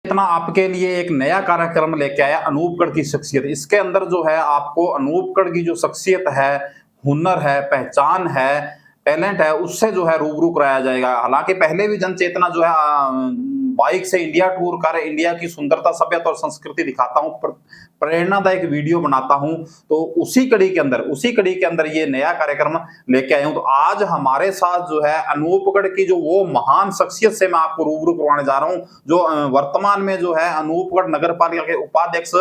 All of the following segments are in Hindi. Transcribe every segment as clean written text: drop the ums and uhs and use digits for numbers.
इतना आपके लिए एक नया कार्यक्रम लेके आया अनूपगढ़ की शख्सियत। इसके अंदर जो है आपको अनूपगढ़ की जो शख्सियत है, हुनर है, पहचान है, टैलेंट है, उससे जो है रूबरू कराया जाएगा। हालाँकि पहले भी जनचेतना जो है बाइक से इंडिया टूर कर इंडिया की सुंदरता, सभ्यता और संस्कृति दिखाता हूँ, प्रेरणादायक वीडियो बनाता हूँ। तो उसी कड़ी के अंदर ये नया कार्यक्रम लेके आया हूँ। तो आज हमारे साथ जो है अनूपगढ़ की जो वो महान शख्सियत से मैं आपको रूबरू करवाने जा रहा हूँ, जो वर्तमान में जो है अनूपगढ़ नगर पालिका के उपाध्यक्ष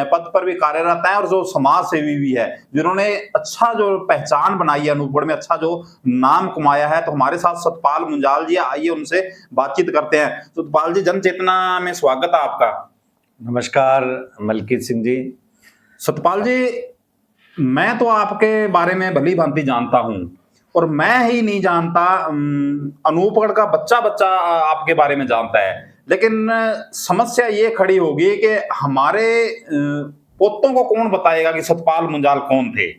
पद पर भी कार्यरत हैं और जो समाज सेवी भी है, जिन्होंने अच्छा जो पहचान बनाई है अनूपगढ़ में, अच्छा जो नाम कमाया है। तो हमारे साथ सतपाल मुंजाल जी, आइए उनसे बातचीत करते हैं। सतपाल जी, जन चेतना में स्वागत है आपका। नमस्कार मलकीत सिंह जी। सतपाल जी, मैं तो आपके बारे में भली भांति जानता हूँ, और मैं ही नहीं जानता, अनूपगढ़ का बच्चा बच्चा आपके बारे में जानता है। लेकिन समस्या ये खड़ी होगी कि हमारे पोतों को कौन बताएगा कि सतपाल मुंजाल कौन थे।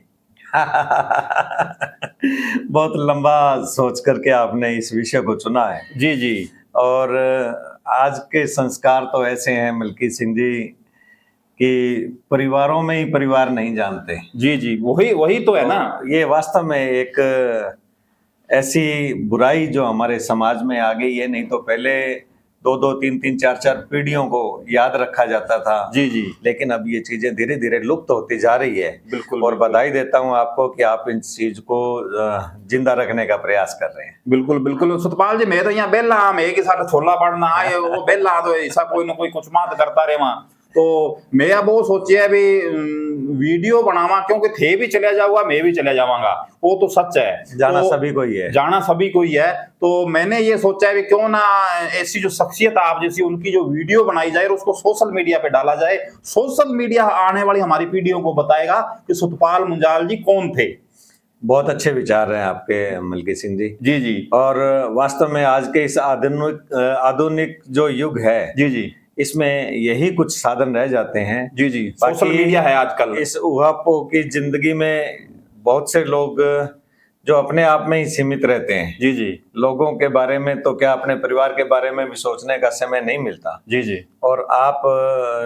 बहुत लंबा सोच करके आपने इस विषय को चुना है। जी जी। और आज के संस्कार तो ऐसे हैं मलकीत सिंह जी कि परिवारों में ही परिवार नहीं जानते। जी जी, वही वही तो है ना। ये वास्तव में एक ऐसी बुराई जो हमारे समाज में आ गई है। नहीं तो पहले 2-2, 3-3, 4-4 पीढ़ियों को याद रखा जाता था। जी जी। लेकिन अब ये चीजें धीरे धीरे लुप्त होती जा रही है। बिल्कुल। और बधाई देता हूं आपको कि आप इस चीज को जिंदा रखने का प्रयास कर रहे हैं। बिल्कुल बिल्कुल सतपाल जी, मैं तो यहाँ बेला मैं एक साथ छोला पड़ना आए वो बेला तो ऐसा कोई ना कोई कुछ मात करता रहे वहां। तो मैं अब वो सोचिए अभी वीडियो बनावा, क्योंकि थे भी चले जाऊंगा, मैं भी चले जाऊंगा, वो तो सच है। जाना तो सभी को ही है। जाना सभी को ही है। तो मैंने ये सोचा है कि क्यों ना ऐसी जो शख्सियत आप जैसी, उनकी जो वीडियो बनाई जाए और उसको सोशल मीडिया पे डाला जाए। सोशल मीडिया आने वाली हमारी पीढ़ियों को बताएगा कि सतपाल मुंजाल जी कौन थे। बहुत अच्छे विचार हैं आपके मलकीत सिंह जी। जी जी। और वास्तव में आज के इस आधुनिक जो युग है, जी जी, इसमें यही कुछ साधन रह जाते हैं। जी जी, सोशल मीडिया है आजकल। इस उहापों की जिंदगी में बहुत से लोग जो अपने आप में ही सीमित रहते हैं। जी जी। लोगों के बारे में तो क्या, अपने परिवार के बारे में भी सोचने का समय नहीं मिलता। जी जी। और आप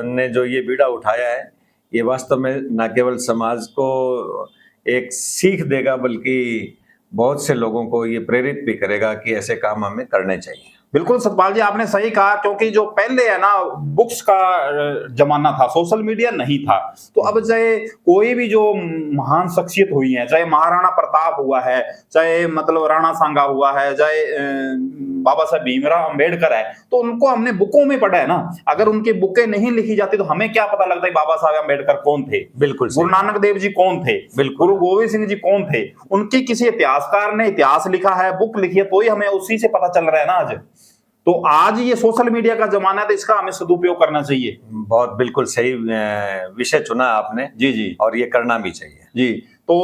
ने जो ये बीड़ा उठाया है, ये वास्तव में न केवल समाज को एक सीख देगा, बल्कि बहुत से लोगों को ये प्रेरित भी करेगा कि ऐसे काम हमें करने चाहिए। बिल्कुल सतपाल जी, आपने सही कहा, क्योंकि जो पहले है ना बुक्स का जमाना था, सोशल मीडिया नहीं था। तो अब चाहे कोई भी जो महान शख्सियत हुई है, चाहे महाराणा प्रताप हुआ है, चाहे मतलब राणा सांगा हुआ है, चाहे बाबा साहब भीमराव अंबेडकर है, तो उनको हमने बुकों में पढ़ा है ना। अगर उनकी बुकें नहीं लिखी जाती तो हमें क्या पता लगता है बाबा साहब अंबेडकर कौन थे, बिल्कुल। गुरु नानक देव जी कौन थे, गुरु गोविंद सिंह जी कौन थे। उनकी किसी इतिहासकार ने इतिहास लिखा है, बुक लिखी है, तो ही हमें उसी से पता चल रहा है ना आज। तो आज ये सोशल मीडिया का जमाना है, तो इसका हमें सदुपयोग करना चाहिए। बहुत बिल्कुल सही विषय चुना आपने। जी जी। और ये करना भी चाहिए। जी। तो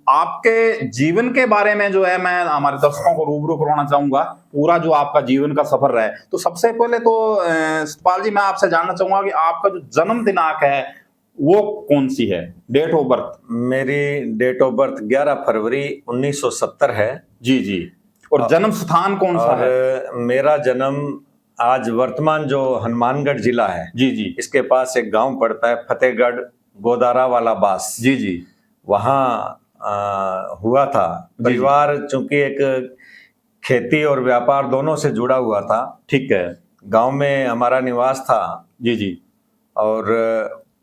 आपके जीवन के बारे में जो है मैं हमारे दर्शकों को रूबरू करवाना चाहूंगा, पूरा जो आपका जीवन का सफर रहा है। तो सबसे पहले तो सतपाल जी, मैं आपसे जानना चाहूंगा कि आपका जो जन्म दिनांक है वो कौन सी है, डेट ऑफ बर्थ। मेरी डेट ऑफ बर्थ 11 फरवरी 1970 है। जी जी। और जन्म स्थान कौन सा है। मेरा जन्म आज वर्तमान जो हनुमानगढ़ जिला है, जी जी, इसके पास एक गांव पड़ता है फतेहगढ़ गोदारा वाला बास। जी जी। वहाँ हुआ था। परिवार चूंकि एक खेती और व्यापार दोनों से जुड़ा हुआ था। ठीक है। गांव में हमारा निवास था। जी जी। और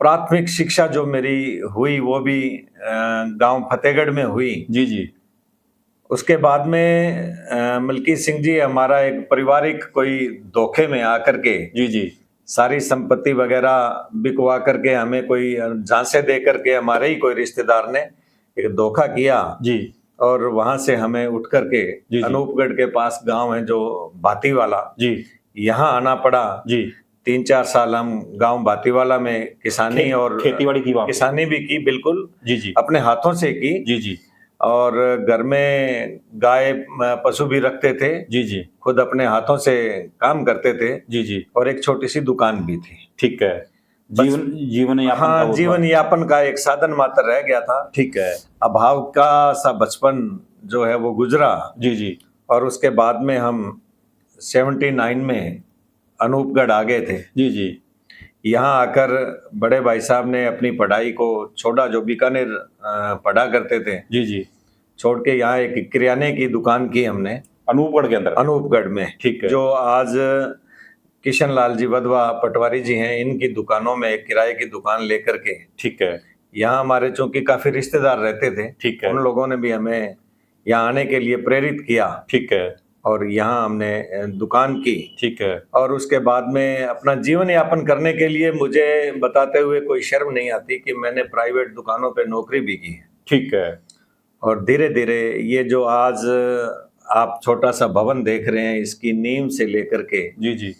प्राथमिक शिक्षा जो मेरी हुई वो भी गांव फतेहगढ़ में हुई। जी जी। उसके बाद में मलकीत सिंह जी, हमारा एक पारिवारिक कोई धोखे में आकर के, जी जी, सारी संपत्ति वगैरह बिकवा करके, हमें कोई झांसे दे करके हमारे ही कोई रिश्तेदार ने एक धोखा किया जी। और वहां से हमें उठ करके अनूपगढ़ के पास गांव है जो भातीवाला जी, यहाँ आना पड़ा जी। 3-4 साल हम गांव भातीवाला में किसानी और खेतीबाड़ी की, किसानी भी की, बिल्कुल जी जी, अपने हाथों से की। जी जी। और घर में गाय पशु भी रखते थे। जी जी। खुद अपने हाथों से काम करते थे। जी जी। और एक छोटी सी दुकान भी थी। ठीक है। जीवन यापन, हाँ, जीवन यापन का एक साधन मात्र रह गया था। ठीक है। अभाव का सा बचपन जो है वो गुजरा। जी जी। और उसके बाद में हम 79 में अनूपगढ़ आ गए थे। जी जी यहाँ आकर बड़े भाई साहब ने अपनी पढ़ाई को छोड़ा, जो बीकानेर पढ़ा करते थे, जी जी छोड़ के यहाँ एक किराने की दुकान की हमने अनूपगढ़ के अंदर। अनूपगढ़ में। ठीक है। जो आज किशन लाल जी वधवा पटवारी जी हैं, इनकी दुकानों में एक किराए की दुकान लेकर के, ठीक है। यहाँ हमारे चूंकि काफी रिश्तेदार रहते थे, ठीक है। उन लोगों ने भी हमें यहाँ आने के लिए प्रेरित किया। ठीक है। और यहाँ हमने दुकान की। ठीक है। और उसके बाद में अपना जीवन यापन करने के लिए मुझे बताते हुए कोई शर्म नहीं आती कि मैंने प्राइवेट दुकानों पे नौकरी भी की है। ठीक है। और धीरे धीरे ये जो आज आप छोटा सा भवन देख रहे हैं, इसकी नींव से लेकर के जी जी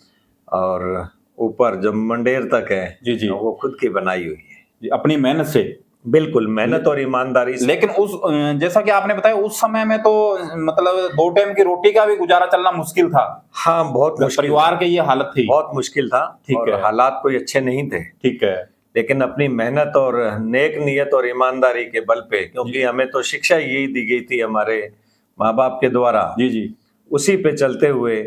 और ऊपर जो मंडेर तक है, जी जी वो खुद की बनाई हुई है जी, अपनी मेहनत से। बिल्कुल मेहनत और ईमानदारी से। लेकिन उस जैसा कि आपने बताया उस समय में तो मतलब 2 टाइम की रोटी का भी गुजारा चलना मुश्किल था। हाँ, बहुत मुश्किल, परिवार की ये हालत थी। बहुत मुश्किल था। ठीक और है। हालात कोई अच्छे नहीं थे। ठीक है। लेकिन अपनी मेहनत और नेक नियत और ईमानदारी के बल पे, क्योंकि हमें तो शिक्षा यही दी गई थी हमारे माँ बाप के द्वारा, जी जी उसी पे चलते हुए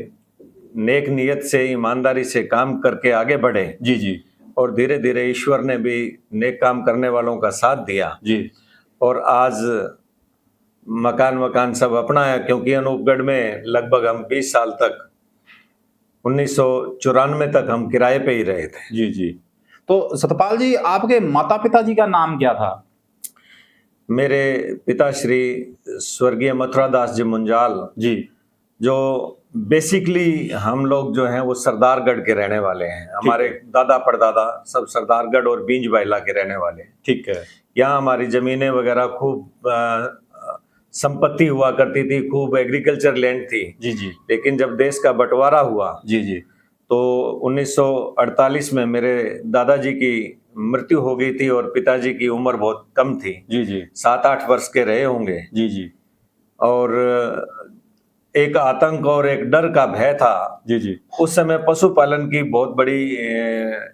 नेक नियत से ईमानदारी से काम करके आगे बढ़े। जी जी और धीरे धीरे ईश्वर ने भी नेक काम करने वालों का साथ दिया। जी और आज मकान सब अपना है, क्योंकि अनूपगढ़ में लगभग हम 20 साल तक 1994 तक हम किराए पे ही रहे थे। जी जी। तो सतपाल जी, आपके माता पिता जी का नाम क्या था? मेरे पिता श्री स्वर्गीय मथुरा दास जी मुंजाल जी। जो बेसिकली हम लोग जो हैं वो सरदारगढ़ के रहने वाले हैं। हमारे दादा परदादा सब सरदारगढ़ और बींज बाइला के रहने वाले हैं। ठीक है। यहाँ हमारी जमीनें वगैरह खूब संपत्ति हुआ करती थी, खूब एग्रीकल्चर लैंड थी। जी जी। लेकिन जब देश का बंटवारा हुआ जी जी तो 1948 में मेरे दादाजी की मृत्यु हो गई थी और पिताजी की उम्र बहुत कम थी। जी जी 7-8 वर्ष के रहे होंगे। जी जी और एक आतंक और एक डर का भय था। जी जी उस समय पशुपालन की बहुत बड़ी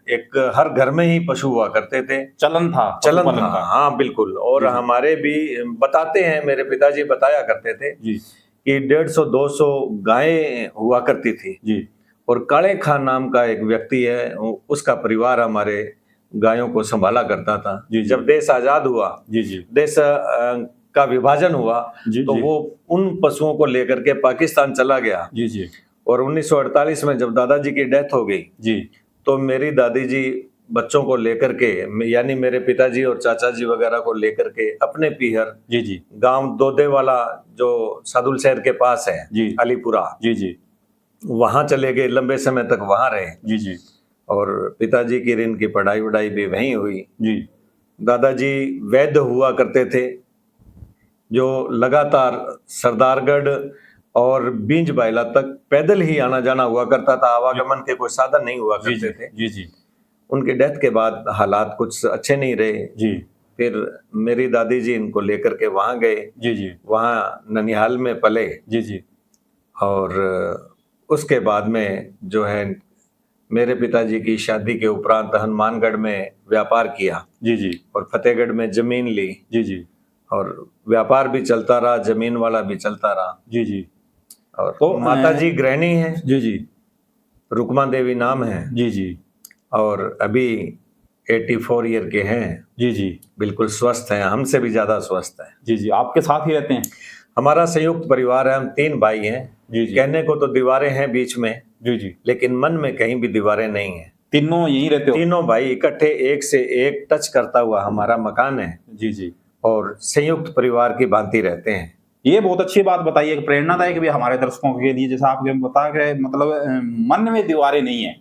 एक हर घर में ही पशु हुआ करते थे, चलन था। चलन पशुपालन था। का। हाँ बिल्कुल। और जी, जी। हमारे भी बताते हैं, मेरे पिताजी बताया करते थे जी कि 150-200 गायें हुआ करती थी। जी और काले खान नाम का एक व्यक्ति है, उसका परिवार हमारे गायों को संभाला करता था। जी, जी। जब देश आजाद हुआ, जी जी देश का विभाजन हुआ, जी, तो जी। वो उन पशुओं को लेकर के पाकिस्तान चला गया। जी जी और 1948 में जब दादाजी की डेथ हो गई, जी तो मेरी दादी जी बच्चों को लेकर के, यानी मेरे पिताजी और चाचा जी वगैरह को लेकर के अपने पीहर जी जी गांव दोदे वाला जो सादुल शहर के पास है, जी। अलीपुरा, जी जी वहां चले गए। लंबे समय तक वहां रहे। जी जी और पिताजी की ऋण की पढ़ाई वढ़ाई भी वहीं हुई। जी दादाजी वैद्य हुआ करते थे, जो लगातार सरदारगढ़ और बींज बाइला तक पैदल ही आना जाना हुआ करता था। आवागमन के कोई साधन नहीं हुआ जी करते जी थे। जी जी उनकी डेथ के बाद हालात कुछ अच्छे नहीं रहे। जी फिर मेरी दादी जी इनको लेकर के वहां गए। जी जी वहां ननिहाल में पले। जी जी और उसके बाद में जो है मेरे पिताजी की शादी के उपरांत हनुमानगढ़ में व्यापार किया जी जी और फतेहगढ़ में जमीन ली। जी जी और व्यापार भी चलता रहा, जमीन वाला भी चलता रहा। जी जी और तो माता जी गृहिणी है, जी जी रुकमा देवी नाम है। जी जी और अभी 84 ईयर के हैं। जी जी बिल्कुल स्वस्थ हैं, हमसे भी ज्यादा स्वस्थ हैं। जी जी आपके साथ ही रहते हैं? हमारा संयुक्त परिवार है, हम 3 भाई हैं। जी जी कहने को तो दीवारें हैं बीच में, जी जी लेकिन मन में कहीं भी दीवारें नहीं है। तीनों यहीं रहते हो? तीनों भाई इकट्ठे एक से एक टच करता हुआ हमारा मकान है। जी जी और संयुक्त परिवार की भांति रहते हैं। ये बहुत अच्छी बात बताई है, प्रेरणादायक भी हमारे दर्शकों के लिए। जैसा आपने बता के मतलब मन में दीवारें नहीं है,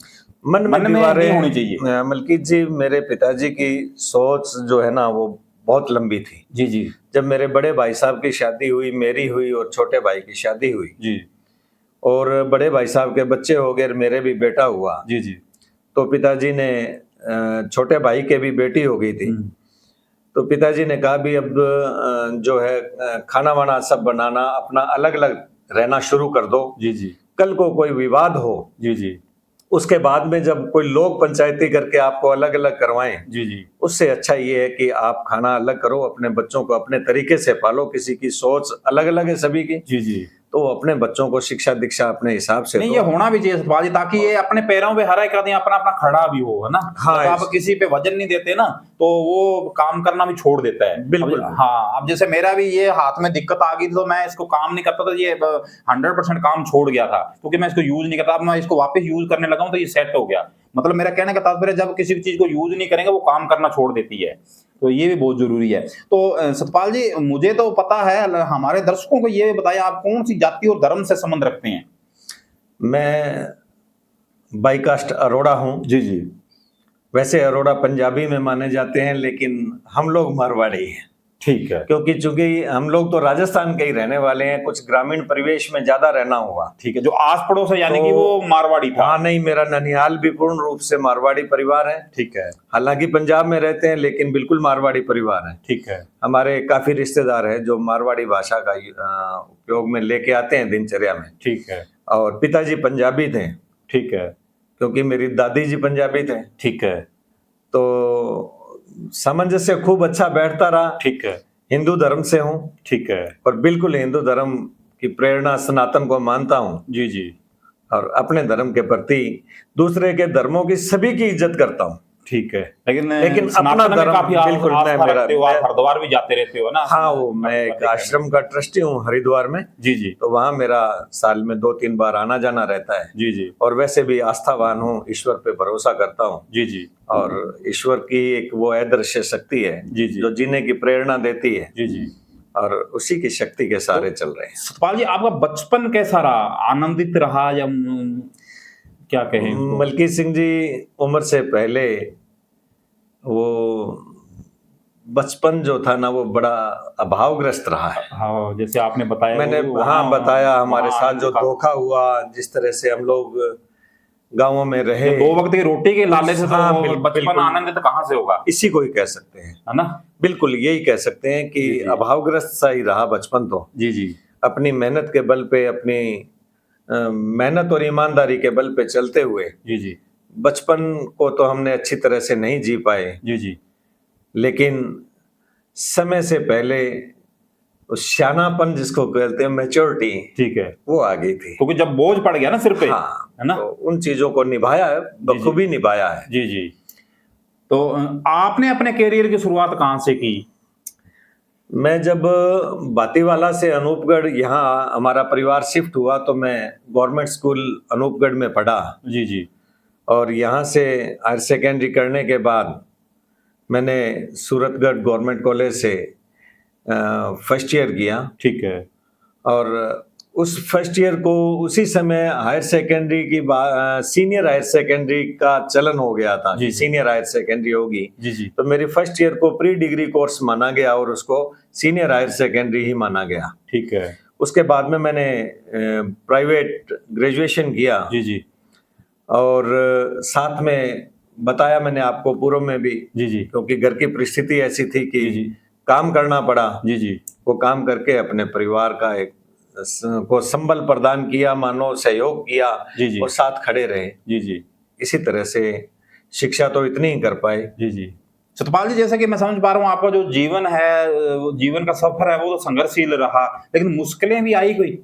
मन में दीवारें नहीं होनी चाहिए। मलकीत जी, मेरे पिताजी की सोच जो है ना वो बहुत लंबी थी। जी जी जब मेरे बड़े भाई साहब की शादी हुई, मेरी हुई और छोटे भाई की शादी हुई, जी और बड़े भाई साहब के बच्चे हो गए, मेरे भी बेटा हुआ, जी जी तो पिताजी ने छोटे भाई के भी बेटी हो गई थी। तो पिताजी ने कहा भी अब जो है खाना वाना सब बनाना अपना अलग अलग रहना शुरू कर दो। जी जी कल को कोई विवाद हो, जी जी उसके बाद में जब कोई लोग पंचायती करके आपको अलग अलग करवाएं, जी जी उससे अच्छा ये है कि आप खाना अलग करो, अपने बच्चों को अपने तरीके से पालो। किसी की सोच अलग अलग है सभी की। जी जी तो वो अपने बच्चों को शिक्षा दीक्षा अपने हिसाब से नहीं, दो। ये होना भी चाहिए सतपाल जी, ताकि ये अपने पैरों पे हर एक आदमी अपना अपना खड़ा भी हो, है ना। हाँ, जब आप किसी पे वजन नहीं देते ना, तो वो काम करना भी छोड़ देता है। बिल्कुल। हाँ, अब जैसे मेरा भी ये हाथ में दिक्कत आ गई थी, तो मैं इसको काम नहीं करता था, ये 100% काम छोड़ गया था, क्योंकि मैं इसको यूज नहीं करता। अब मैं इसको वापस यूज करने लगा हूँ, तो ये सेट हो गया। मतलब मेरा कहने का तात्पर्य, जब किसी भी चीज को यूज नहीं करेंगे, वो काम करना छोड़ देती है। तो ये भी बहुत जरूरी है। तो सतपाल जी, मुझे तो पता है, हमारे दर्शकों को ये बताइए, आप कौन सी जाति और धर्म से संबंध रखते हैं? मैं बाई कास्ट अरोड़ा हूँ। जी जी। वैसे अरोड़ा पंजाबी में माने जाते हैं, लेकिन हम लोग मारवाड़ी हैं। ठीक है। क्योंकि चूंकि हम लोग तो राजस्थान के ही रहने वाले हैं, कुछ ग्रामीण परिवेश में ज्यादा रहना हुआ। ठीक है, जो आस पड़ोस है, यानी तो कि वो मारवाड़ी था। हाँ, नहीं, मेरा ननिहाल भी पूर्ण रूप से मारवाड़ी परिवार है। ठीक है। हालांकि पंजाब में रहते हैं, लेकिन बिल्कुल मारवाड़ी परिवार है। ठीक है। हमारे काफी रिश्तेदार हैं जो मारवाड़ी भाषा का उपयोग में लेके आते हैं दिनचर्या में। ठीक है। और पिताजी पंजाबी थे, ठीक है। क्योंकि मेरी दादी जी पंजाबी थे। ठीक है। तो सामंजस्य खूब अच्छा बैठता रहा। ठीक है। हिंदू धर्म से हूँ, ठीक है। और बिल्कुल हिंदू धर्म की प्रेरणा सनातन को मानता हूँ, जी जी। और अपने धर्म के प्रति दूसरे के धर्मों की सभी की इज्जत करता हूँ। ठीक है। लेकिन लेकिन सनातन अपना में धर्म काफी बिल्कुल आस्था मैं रखते हो, आप हरिद्वार भी जाते रहते हो ना। हाँ, वो मैं एक आश्रम का ट्रस्टी हूँ हरिद्वार में। जी जी। तो वहाँ मेरा साल में 2-3 बार आना जाना रहता है। जी जी। और वैसे भी आस्थावान हूँ, ईश्वर पे भरोसा करता हूँ। जी जी। और ईश्वर की एक वो अदृश्य शक्ति है जी जी। जो जीने की प्रेरणा देती है, जी जी। और उसी की शक्ति के सहारे चल रहे हैं। सतपाल जी, आपका बचपन कैसा रहा? आनंदित रहा या क्या कहें उसको? मलकी सिंह जी, उम्र से पहले वो बचपन जो था ना, वो बड़ा अभावग्रस्त रहा है। हाँ, जैसे आपने बताया, मैंने हाँ बताया, हमारे साथ जो धोखा हुआ, जिस तरह से हम लोग गांवों में रहे, 2 वक्त की रोटी के लाले से, तो हाँ, बचपन बिल्कुल। आनंदित कहाँ से होगा? इसी को ही कह सकते हैं, है ना। बिल्कुल यही कह सकते हैं कि जी, जी। अभावग्रस्त सा ही रहा बचपन तो। जी जी। अपनी मेहनत के बल पे, अपनी मेहनत और ईमानदारी के बल पे चलते हुए जी जी। बचपन को तो हमने अच्छी तरह से नहीं जी पाए, जी जी। लेकिन समय से पहले उस श्यानापन जिसको कहते हैं, मैच्योरिटी, ठीक है, वो आ गई थी। क्योंकि जब बोझ पड़ गया ना सिर पे, हाँ, है ना। तो उन चीजों को निभाया है, बखूबी निभाया है। जी जी। तो आपने अपने करियर की शुरुआत कहाँ से की? मैं जब बातीवाला से अनूपगढ़ यहाँ हमारा परिवार शिफ्ट हुआ, तो मैं गवर्नमेंट स्कूल अनूपगढ़ में पढ़ा। जी जी। और यहाँ से हायर सेकेंडरी करने के बाद मैंने सूरतगढ़ गवर्नमेंट कॉलेज से फर्स्ट ईयर किया। ठीक है। और उस फर्स्ट ईयर को उसी समय हायर सेकेंडरी की सीनियर हायर सेकेंडरी का चलन हो गया था जी, कि जी। सीनियर हायर सेकेंडरी होगी। जी जी। तो मेरी फर्स्ट ईयर को प्री डिग्री कोर्स माना गया और उसको सीनियर हायर सेकेंडरी ही माना गया। ठीक है। उसके बाद में मैंने प्राइवेट ग्रेजुएशन किया। जी जी। और साथ में बताया मैंने आपको पूर्व में भी, जी जी। क्योंकि घर की परिस्थिति ऐसी थी कि जी जी। काम करना पड़ा। जी जी। वो काम करके अपने परिवार का एक को संबल प्रदान किया, मानो सहयोग किया, जी जी। और साथ खड़े रहे। जी जी। इसी तरह से शिक्षा तो इतनी ही कर पाए। जी जी। सतपाल जी, जैसा कि मैं समझ पा रहा हूँ, आपका जो जीवन है, वो जीवन का सफर है, वो तो संघर्षशील रहा, लेकिन मुश्किलें भी आई कोई?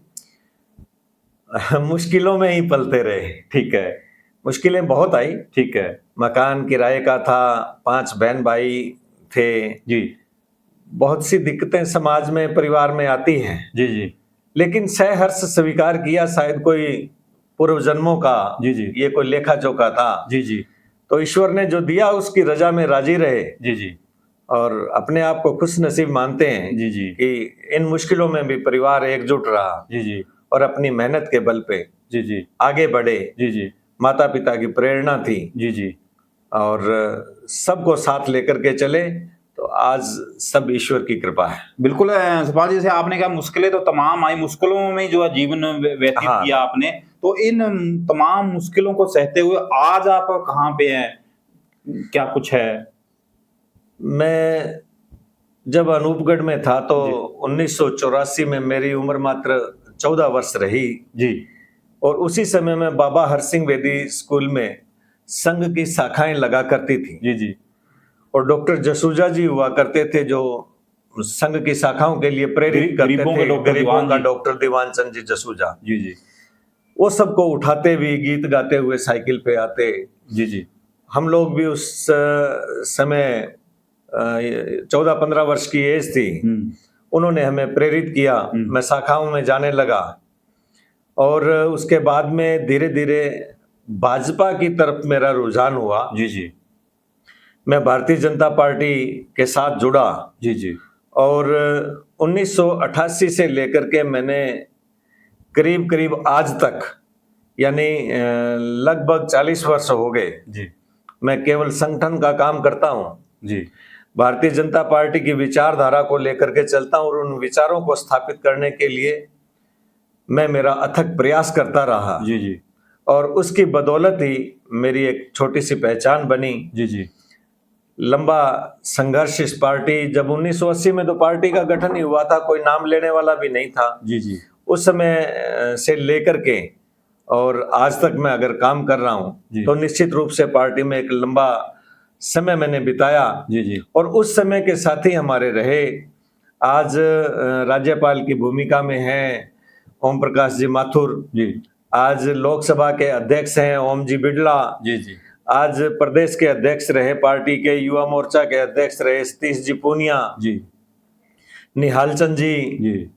मुश्किलों में ही पलते रहे। ठीक है। मुश्किलें बहुत आई। ठीक है। मकान किराए का था, 5 बहन भाई थे। जी बहुत सी दिक्कतें समाज में, परिवार में आती हैं, जी। जी लेकिन सहर्ष स्वीकार किया। शायद कोई पूर्व जन्मों का जी। जी ये कोई लेखा जोखा था। जी। जी तो ईश्वर ने जो दिया उसकी रजा में राजी रहे, जी। जी और अपने आप को खुश नसीब मानते हैं जी। जी कि इन मुश्किलों में भी परिवार एकजुट रहा जी। जी और अपनी मेहनत के बल पे जी। जी आगे बढ़े। जी। जी माता पिता की प्रेरणा थी, जी। जी और सबको साथ लेकर के चले, तो आज सब ईश्वर की कृपा है। बिल्कुल। सतपाल जी, जैसे आपने कहा मुश्किलें तो तमाम आई, मुश्किलों में जो है जीवन व्यतीत हाँ। किया आपने, तो इन तमाम मुश्किलों को सहते हुए आज आप कहाँ पे हैं, क्या कुछ है? मैं जब अनूपगढ़ में था तो 1984 में मेरी उम्र मात्र 14 वर्ष रही जी। और उसी समय में बाबा हरसिंह वेदी स्कूल में संघ की शाखाएं लगा करती थी। जी जी। और डॉक्टर जसूजा जी हुआ करते थे जो संघ की शाखाओं के लिए प्रेरित करते गरीबों थे, के डॉक्टर गरीबों दीवान का जी। डॉक्टर दीवान चंद जी जसूजा, जी जी वो सबको उठाते हुए गीत गाते हुए साइकिल पे आते। जी जी हम लोग भी उस समय 14-15 वर्ष की एज थी, उन्होंने हमें प्रेरित किया। मैं शाखाओं में जाने लगा और उसके बाद में धीरे धीरे भाजपा की तरफ मेरा रुझान हुआ। जी जी मैं भारतीय जनता पार्टी के साथ जुड़ा जी जी और 1988 से लेकर के मैंने करीब करीब आज तक, यानी लगभग 40 वर्ष हो गए, जी मैं केवल संगठन का काम करता हूँ। जी भारतीय जनता पार्टी की विचारधारा को लेकर के चलता हूँ और उन विचारों को स्थापित करने के लिए मैं मेरा अथक प्रयास करता रहा जी जी और उसकी बदौलत ही मेरी एक छोटी सी पहचान बनी। जी जी लंबा संघर्ष इस पार्टी, जब 1980 में तो पार्टी का गठन ही हुआ था, कोई नाम लेने वाला भी नहीं था। जी जी उस समय से लेकर के और आज तक मैं अगर काम कर रहा हूँ तो निश्चित रूप से पार्टी में एक लंबा समय मैंने बिताया। जी जी और उस समय के साथी हमारे रहे। आज राज्यपाल की भूमिका में हैं ओम प्रकाश जी माथुर, जी आज लोकसभा के अध्यक्ष हैं ओम जी बिड़ला, जी जी आज प्रदेश के अध्यक्ष रहे, पार्टी के युवा मोर्चा के अध्यक्ष रहे सतीश जी पूनिया, जी निहाल चंद जी। जी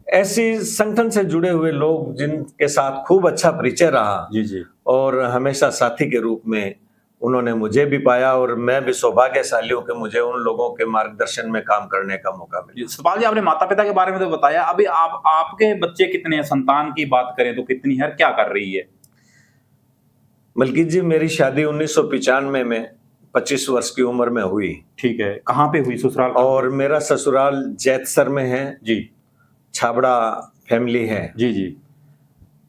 ऐसी संगठन से जुड़े हुए लोग जिनके साथ खूब अच्छा परिचय रहा जी जी और हमेशा साथी के रूप में उन्होंने मुझे भी पाया और मैं भी सौभाग्यशाली हूं कि मुझे उन लोगों के मार्गदर्शन में काम करने का मौका मिला। सतपाल जी, आपने माता पिता के बारे में तो बताया, अभी आपके बच्चे कितने हैं? संतान की बात करें तो कितनी है, क्या कर रही है? मलकीत जी, मेरी शादी 1995 में 25 वर्ष की उम्र में हुई। ठीक है, कहाँ पे हुई? ससुराल और मेरा ससुराल जैतसर में है जी, छाबड़ा फैमिली है जी जी,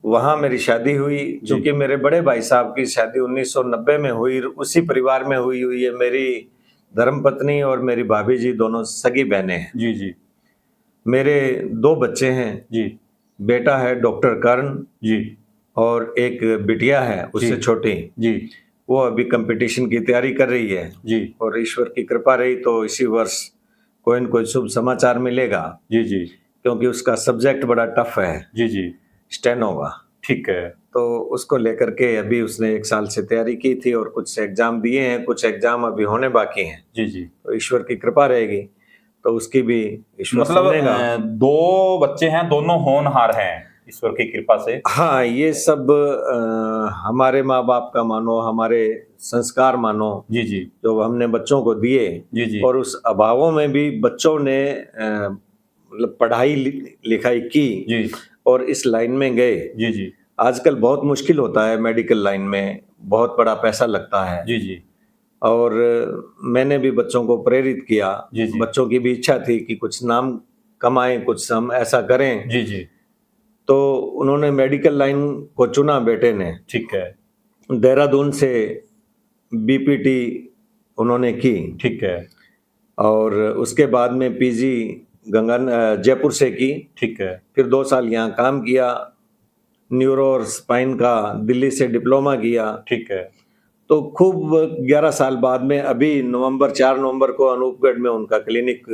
वहां मेरी शादी हुई। क्योंकि मेरे बड़े भाई साहब की शादी 1990 में हुई, उसी परिवार में हुई है। मेरी धर्मपत्नी और मेरी भाभी जी दोनों सगी बहनें हैं। जी जी मेरे 2 बच्चे हैं जी बेटा है डॉक्टर कर्ण जी और एक बिटिया है उससे छोटी जी वो अभी कंपटीशन की तैयारी कर रही है जी और ईश्वर की कृपा रही तो इसी वर्ष कोई न कोई शुभ समाचार मिलेगा। जी जी क्योंकि उसका सब्जेक्ट बड़ा टफ है, जी जी, स्टेनो का। ठीक है। तो उसको लेकर के अभी उसने 1 साल से तैयारी की थी और कुछ एग्जाम दिए हैं, कुछ एग्जाम अभी होने बाकी हैं। जी जी, तो ईश्वर की कृपा रहेगी तो उसकी भी ईश्वर सुनेगा। 2 बच्चे हैं, दोनों होनहार हैं ईश्वर की कृपा से। हाँ, ये सब हमारे माँ बाप का मानो, हमारे संस्कार मानो, जी जी जो हमने बच्चों को दिए। जी जी, और उस अभावों में भी बच्चों ने मतलब पढ़ाई लिखाई की जी और इस लाइन में गए। जी जी आजकल बहुत मुश्किल होता है, मेडिकल लाइन में बहुत बड़ा पैसा लगता है। जी जी, और मैंने भी बच्चों को प्रेरित किया। जी जी, बच्चों की भी इच्छा थी कि कुछ नाम कमाएं, कुछ हम ऐसा करें। जी जी, तो उन्होंने मेडिकल लाइन को चुना बेटे ने। ठीक है, देहरादून से बीपीटी उन्होंने की। ठीक है, और उसके बाद में पीजी जयपुर से की। ठीक है, फिर 2 साल यहाँ काम किया। न्यूरो और स्पाइन का दिल्ली से डिप्लोमा किया। ठीक है, तो खूब 11 साल बाद में अभी 4 नवंबर को अनूपगढ़ में उनका क्लिनिक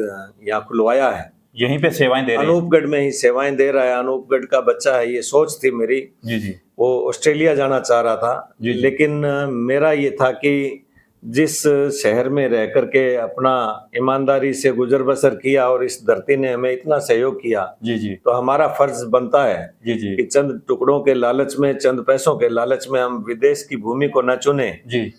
यहाँ खुलवाया है। यहीं पे सेवाएं दे रहे हैं? अनूपगढ़ में ही सेवाएं दे रहा है। अनूपगढ़ का बच्चा है। ये सोच थी मेरी, जी जी, वो ऑस्ट्रेलिया जाना चाह रहा था। जी। लेकिन मेरा ये था कि जिस शहर में रह करके अपना ईमानदारी से गुजर बसर किया और इस धरती ने हमें इतना सहयोग किया, जी जी, तो हमारा फर्ज बनता है जी जी, कि चंद टुकड़ों के लालच में, चंद पैसों के लालच में हम विदेश की भूमि को न चुने जी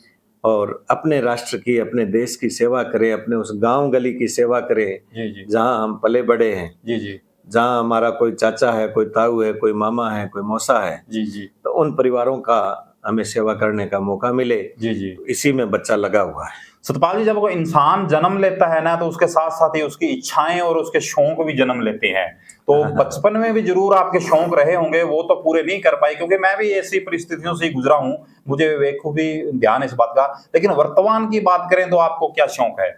और अपने राष्ट्र की, अपने देश की सेवा करें, अपने उस गांव गली की सेवा करें जी जी, जहां हम पले बड़े हैं, जी जी, जहां हमारा कोई चाचा है, कोई ताऊ है, कोई मामा है, कोई मौसा है। जी जी, तो उन परिवारों का हमें सेवा करने का मौका मिले। जी जी। तो इसी में बच्चा लगा हुआ है। सतपाल जी, जब कोई इंसान जन्म लेता है ना, तो उसके साथ साथ ही उसकी इच्छाएं और उसके शौक भी जन्म लेते हैं। तो बचपन में भी जरूर आपके शौक रहे होंगे, वो तो पूरे नहीं कर पाए, क्योंकि मैं भी ऐसी परिस्थितियों से ही गुजरा हूं, मुझे बेखूबी ध्यान है इस बात का। लेकिन वर्तमान की बात करें तो आपको क्या शौक है?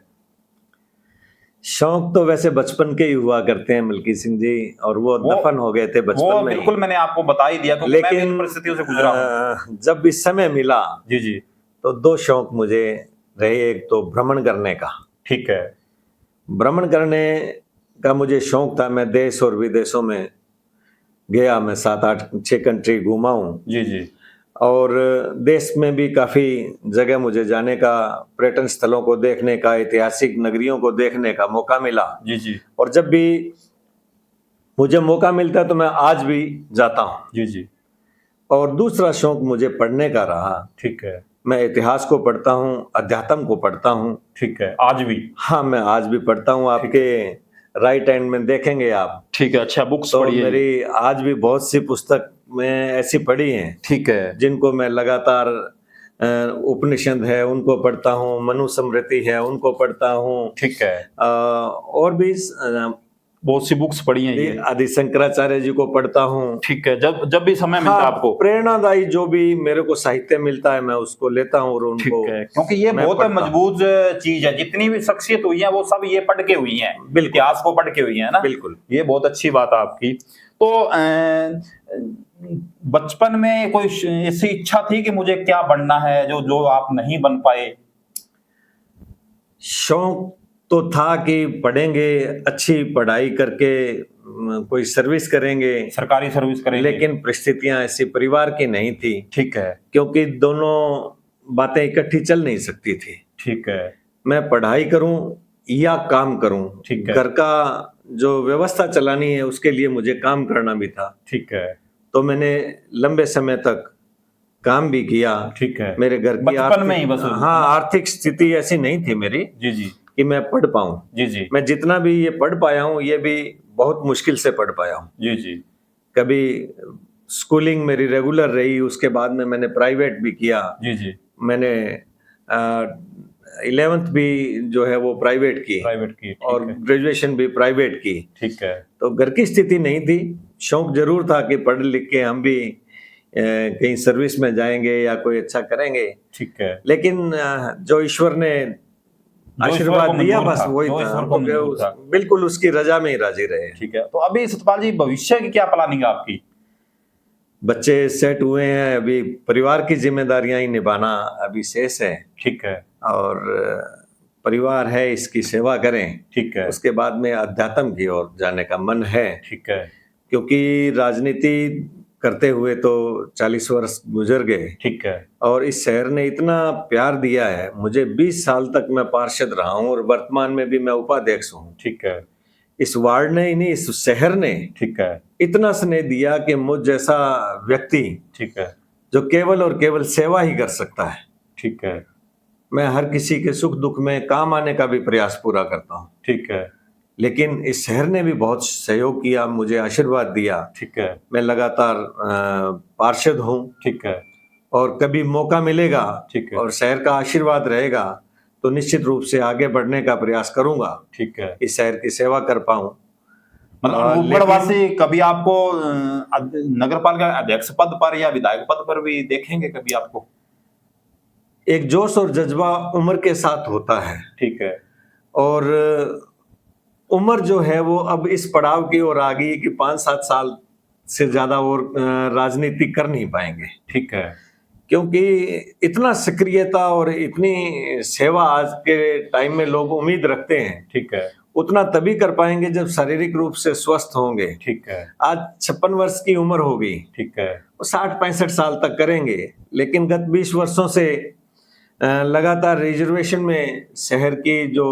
शौक तो वैसे बचपन के ही हुआ करते हैं मलकी सिंह जी, और वो दफन हो गए थे बचपन वो में। बिल्कुल मैंने आपको बता ही दिया, क्योंकि मैं भी इन परिस्थितियों से गुजरा हूं। जब इस समय मिला जी जी, तो 2 शौक मुझे रहे। एक तो भ्रमण करने का, ठीक है, भ्रमण करने का मुझे शौक था। मैं देश और विदेशों में गया, मैं 7-8-6 कंट्री घूमा हूँ। जी जी और देश में भी काफ़ी जगह मुझे जाने का, पर्यटन स्थलों को देखने का, ऐतिहासिक नगरियों को देखने का मौका मिला। जी जी और जब भी मुझे मौका मिलता है तो मैं आज भी जाता हूँ। जी जी। और दूसरा शौक मुझे पढ़ने का रहा। ठीक है मैं इतिहास को पढ़ता हूँ, अध्यात्म को पढ़ता हूँ। ठीक है, आज भी? हाँ, मैं आज भी पढ़ता हूँ। आपके राइट हैंड में देखेंगे आप, ठीक है, अच्छा, बुक्स तो पढ़िए। मेरी आज भी बहुत सी पुस्तक मैं ऐसी पढ़ी हैं ठीक है जिनको मैं लगातार, उपनिषद है उनको पढ़ता हूँ, मनुस्मृति है उनको पढ़ता हूँ, ठीक है, और भी बहुत सी बुक्स पढ़ी हैं ये। आदि शंकराचार्य जी को पढ़ता हूँ। ठीक है, जब जब भी समय मिलता है हाँ, आपको? प्रेरणादायी जो भी मेरे को साहित्य मिलता है मैं उसको लेता हूँ और उनको, ठीक है, क्योंकि ये मैं बहुत पढ़ता हूँ। मजबूत चीज है। जितनी भी शख्सियत हुई है वो सब ये पढ़ के हुई है, बिल्कुल। इतिहास को पढ़ के हुई है ना। बिल्कुल। ये बहुत अच्छी बात है आपकी। तो बचपन में कोई ऐसी इच्छा थी कि मुझे क्या बनना है, जो जो आप नहीं बन पाए? शौक तो था कि पढ़ेंगे, अच्छी पढ़ाई करके कोई सर्विस करेंगे, सरकारी सर्विस करेंगे। लेकिन परिस्थितियां ऐसी परिवार की नहीं थी। ठीक है क्योंकि दोनों बातें इकट्ठी चल नहीं सकती थी। ठीक है मैं पढ़ाई करूं या काम करूं, ठीक है घर का जो व्यवस्था चलानी है उसके लिए मुझे काम करना भी था। ठीक है तो मैंने लंबे समय तक काम भी किया। ठीक है, मेरे घर की बचपन में ही बस? हाँ, आर्थिक स्थिति ऐसी नहीं थी मेरी जी जी कि मैं पढ़ पाऊं। जी जी मैं जितना भी ये पढ़ पाया हूं ये भी बहुत मुश्किल से पढ़ पाया हूं। जी जी कभी स्कूलिंग मेरी रेगुलर रही, उसके बाद में मैंने प्राइवेट भी किया। जी जी। मैंने 11th भी जो है वो प्राइवेट की, प्राइवेट की, और ठीक है ग्रेजुएशन भी प्राइवेट की। ठीक है तो घर की स्थिति नहीं थी। शौक जरूर था कि पढ़ लिख के हम भी कहीं सर्विस में जाएंगे या कोई अच्छा करेंगे, ठीक है। लेकिन जो ईश्वर ने जो ईश्वर को आशीर्वाद दिया मंजूर बस था, वही जो था। ईश्वर हम को तो मंजूर था। बिल्कुल उसकी रजा में ही राजी रहे। ठीक है, तो अभी सतपाल जी भविष्य की क्या प्लानिंग है आपकी? बच्चे सेट हुए हैं, अभी परिवार की जिम्मेदारियां ही निभाना अभी शेष है। ठीक है और परिवार है, इसकी सेवा करें। ठीक है उसके बाद में अध्यात्म की ओर जाने का मन है। ठीक है क्योंकि राजनीति करते हुए तो 40 वर्ष गुजर गए, ठीक है और इस शहर ने इतना प्यार दिया है मुझे। 20 साल तक मैं पार्षद रहा हूँ और वर्तमान में भी मैं उपाध्यक्ष हूँ। ठीक है इस वार्ड ने ही नहीं, इस शहर ने ठीक है इतना स्नेह दिया कि मुझ जैसा व्यक्ति ठीक है जो केवल और केवल सेवा ही कर सकता है, ठीक है मैं हर किसी के सुख दुख में काम आने का भी प्रयास पूरा करता हूँ। ठीक है लेकिन इस शहर ने भी बहुत सहयोग किया, मुझे आशीर्वाद दिया। ठीक है मैं लगातार पार्षद हूँ, ठीक है और कभी मौका मिलेगा ठीक है और शहर का आशीर्वाद रहेगा तो निश्चित रूप से आगे बढ़ने का प्रयास करूंगा, ठीक है। इस शहर की सेवा कर पाऊं। मतलब लेकिन अनूपगढ़वासी कभी आपको नगर पालिका अध्यक्ष पद पर या विधायक पद पर भी देखेंगे कभी आपको? एक जोश और जज्बा उम्र के साथ होता है, ठीक है और उम्र जो है वो अब इस पड़ाव की ओर आ गई कि 5-7 साल से ज्यादा और राजनीति कर नहीं पाएंगे। ठीक है क्योंकि इतना सक्रियता और इतनी सेवा आज के टाइम में लोग उम्मीद रखते हैं, ठीक है उतना तभी कर पाएंगे जब शारीरिक रूप से स्वस्थ होंगे। ठीक है आज 56 वर्ष की उम्र हो गई, ठीक है वो 60-65 साल तक करेंगे। लेकिन गत 20 वर्षों से लगातार रिजर्वेशन में शहर की जो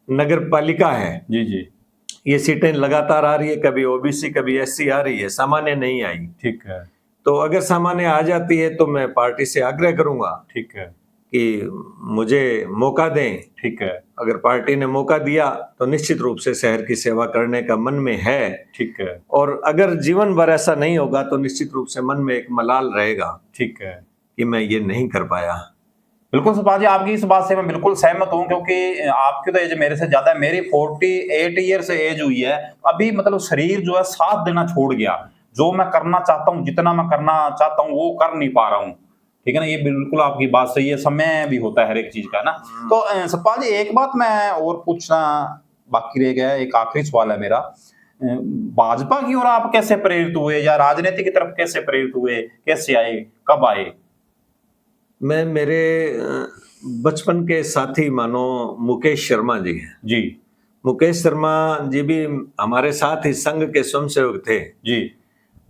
नगर पालिका है, जी जी ये सीटें लगातार आ रही है। कभी ओबीसी कभी एससी आ रही है, सामान्य नहीं आई। ठीक है तो अगर सामान्य आ जाती है तो मैं पार्टी से आग्रह करूंगा ठीक है कि मुझे मौका दें। ठीक है अगर पार्टी ने मौका दिया तो निश्चित रूप से शहर की सेवा करने का मन में है। ठीक है और अगर जीवन भर ऐसा नहीं होगा तो निश्चित रूप से मन में एक मलाल रहेगा ठीक है। कि मैं ये नहीं कर पाया। बिल्कुल सतपाल जी, आपकी इस बात से मैं बिल्कुल सहमत हूँ, क्योंकि आपकी तो एज मेरे से ज्यादा है। मेरी 48 ईयर्स एज हुई है। अभी मतलब शरीर जो है साथ देना छोड़ गया। जो मैं करना चाहता हूँ, जितना मैं करना चाहता हूँ वो कर नहीं पा रहा हूँ। ठीक है ना, ये बिल्कुल आपकी बात सही है। समय भी होता है हर एक चीज का ना। तो सतपाल जी, एक बात मैं और पूछना बाकी रह गया है, एक आखिरी सवाल है मेरा। भाजपा की ओर आप कैसे प्रेरित हुए, या राजनीति की तरफ कैसे प्रेरित हुए, कैसे आए, कब आए? मैं, मेरे बचपन के साथी मानो मुकेश शर्मा जी हैं। जी मुकेश शर्मा जी भी हमारे साथ ही संघ के स्वयंसेवक थे, जी।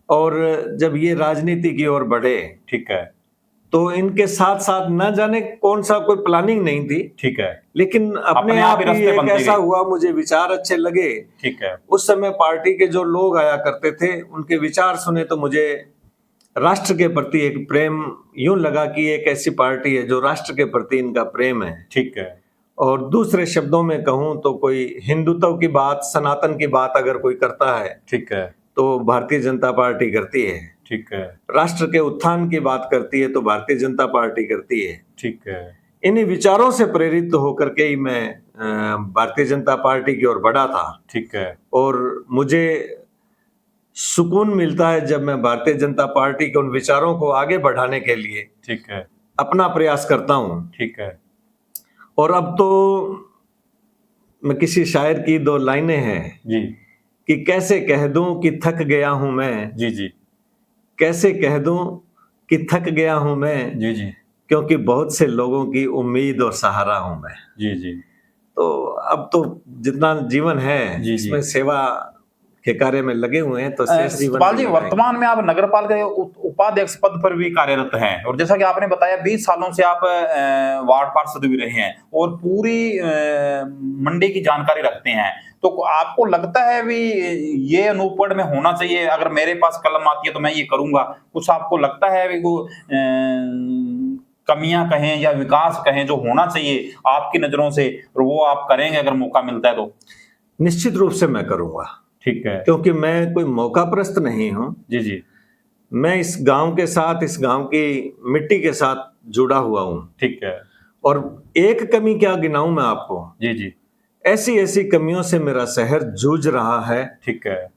और जब ये राजनीति की ओर बढ़े ठीक है। तो इनके साथ साथ न जाने कौन सा कोई प्लानिंग नहीं थी, ठीक है। लेकिन अपने आप आप ही ही रास्ते एक बनती ऐसा गई। हुआ, मुझे विचार अच्छे लगे। ठीक है। उस समय पार्टी के जो लोग आया करते थे, उनके विचार सुने तो मुझे राष्ट्र के प्रति एक प्रेम यूं लगा कि एक ऐसी पार्टी है जो राष्ट्र के प्रति इनका प्रेम है। ठीक है। और दूसरे शब्दों में कहूं तो कोई हिंदुत्व की बात, सनातन की बात अगर कोई करता है ठीक है। तो भारतीय जनता पार्टी करती है। ठीक है। राष्ट्र के उत्थान की बात करती है तो भारतीय जनता पार्टी करती है। ठीक है। इन्हीं विचारों से प्रेरित होकर के ही मैं भारतीय जनता पार्टी की ओर बढ़ा था। ठीक है। और मुझे सुकून मिलता है जब मैं भारतीय जनता पार्टी के उन विचारों को आगे बढ़ाने के लिए ठीक है। अपना प्रयास करता हूं। ठीक है। और अब तो मैं किसी शायर की दो लाइनें हैं जी। कि कैसे कह दूं कि थक गया हूं मैं, जी। जी। कैसे कह दूं कि थक गया हूं मैं, जी। जी। क्योंकि बहुत से लोगों की उम्मीद और सहारा हूं मैं। जी। जी। तो अब तो जितना जीवन है जी, जी। इसमें सेवा के कार्य में लगे हुए हैं, तो शेष जीवन सतपाल भी जी, लगाएंगे। वर्तमान में आप नगर पालिका के उपाध्यक्ष पद पर भी कार्यरत हैं, और जैसा कि आपने बताया 20 सालों से आप वार्ड पार्षद भी रहे हैं और पूरी मंडी की जानकारी रखते हैं। तो आपको लगता है भी ये अनूपगढ़ में होना चाहिए, अगर मेरे पास कलम आती है तो मैं ये करूंगा, कुछ आपको लगता है भी को कमियां कहें या विकास कहें जो होना चाहिए आपकी नजरों से, और वो आप करेंगे अगर मौका मिलता है तो? निश्चित रूप से मैं करूंगा, ठीक है। क्योंकि मैं कोई मौकाप्रस्त नहीं हूं। जी। जी। मैं इस गांव के साथ, इस गांव की मिट्टी के साथ जुड़ा हुआ हूं। ठीक है। और एक कमी क्या गिनाऊं मैं आपको, जी। जी। ऐसी ऐसी कमियों से मेरा शहर जूझ रहा है। ठीक है।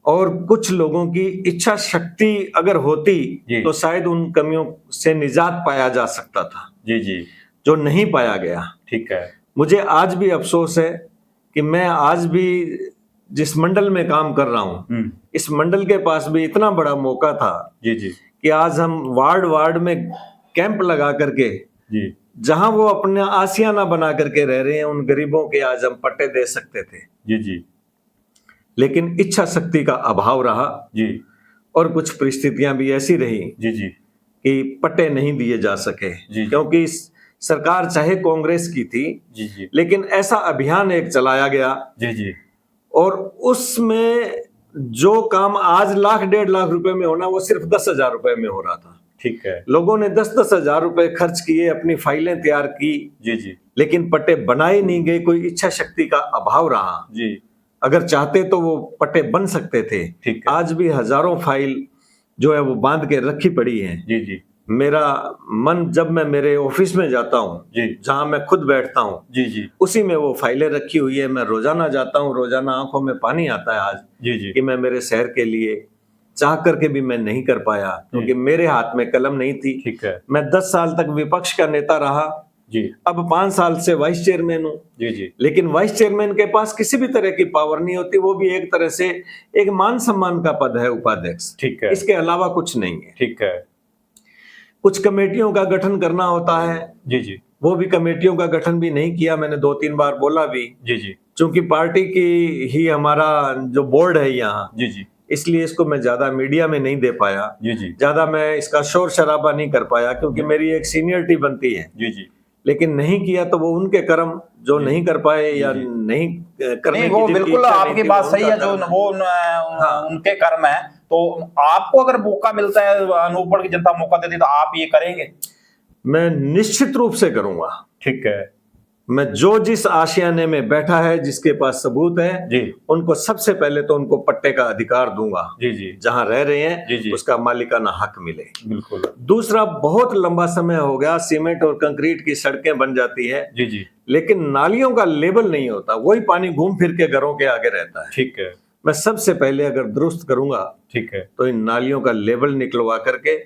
और कुछ लोगों की इच्छा शक्ति अगर होती जी। तो शायद उन कमियों से निजात पाया जा सकता था, जी। जी। जो नहीं पाया गया। ठीक है। मुझे आज भी अफसोस है कि मैं आज भी जिस मंडल में काम कर रहा हूं, इस मंडल के पास भी इतना बड़ा मौका था जी। जी। कि आज हम वार्ड वार्ड में कैंप लगा करके, जी। जहां वो अपने आशियाना बना करके रह रहे हैं, उन गरीबों के आज हम पट्टे दे सकते थे। जी। जी। लेकिन इच्छा शक्ति का अभाव रहा जी। और कुछ परिस्थितियां भी ऐसी रही जी। जी। कि पट्टे नहीं दिए जा सके। जी। क्योंकि सरकार चाहे कांग्रेस की थी, जी। जी। लेकिन ऐसा अभियान एक चलाया गया, जी। जी। और उसमें जो काम आज लाख 1.5 लाख रुपए में होना, वो सिर्फ 10,000 रुपए में हो रहा था। ठीक है। लोगों ने 10-10 हजार रुपए खर्च किए, अपनी फाइलें तैयार की, जी। जी। लेकिन पट्टे बनाए नहीं गए। कोई इच्छा शक्ति का अभाव रहा। जी। अगर चाहते तो वो पट्टे बन सकते थे। ठीक है। आज भी हजारों फाइल जो है वो बांध के रखी पड़ी है। जी। जी। मेरा मन, जब मैं मेरे ऑफिस में जाता हूँ, जी। जहां मैं खुद बैठता हूँ, जी। जी। उसी में वो फाइलें रखी हुई है। मैं रोजाना जाता हूँ, रोजाना आंखों में पानी आता है आज जी। जी। कि मैं मेरे शहर के लिए चाह करके भी मैं नहीं कर पाया, क्योंकि मेरे हाथ में कलम नहीं थी। ठीक है। मैं 10 साल तक विपक्ष का नेता रहा, जी। अब 5 साल से वाइस चेयरमैन हूँ। जी। जी। लेकिन वाइस चेयरमैन के पास किसी भी तरह की पावर नहीं होती, वो भी एक तरह से एक मान सम्मान का पद है, उपाध्यक्ष। ठीक है। इसके अलावा कुछ नहीं है। ठीक है। कुछ कमेटियों का गठन करना होता है, जी। जी। वो भी कमेटियों का गठन भी नहीं किया। मैंने 2-3 बार बोला भी, जी। जी। क्योंकि पार्टी की ही हमारा जो बोर्ड है यहाँ, जी। जी। इसलिए इसको मैं ज्यादा मीडिया में नहीं दे पाया। जी। जी। ज्यादा मैं इसका शोर शराबा नहीं कर पाया, क्योंकि मेरी एक सीनियरिटी बनती है। जी। जी। लेकिन नहीं किया तो वो उनके कर्म, जो नहीं कर पाए या जी। नहीं करने नहीं, की वो जिनकी बिल्कुल इच्छा नहीं आपकी थी, बात वो सही उनका है, जो कर्म है। वो हाँ। उनके कर्म है। तो आपको अगर मौका मिलता है, अनूपगढ़ की जनता मौका देती है, तो आप ये करेंगे? मैं निश्चित रूप से करूंगा। ठीक है। मैं जो जिस आशियाने में बैठा है, जिसके पास सबूत है, जी। उनको सबसे पहले तो उनको पट्टे का अधिकार दूंगा। जी। जी। जहां रह रहे जी। हैं जी। उसका मालिकाना हक मिले। बिल्कुल। दूसरा, बहुत लंबा समय हो गया सीमेंट और कंक्रीट की सड़कें बन जाती है, जी। जी। लेकिन नालियों का लेबल नहीं होता, वही पानी घूम फिर के घरों के आगे रहता है। ठीक है। मैं सबसे पहले अगर दुरुस्त करूंगा, ठीक है। तो इन नालियों का लेबल निकलवा करके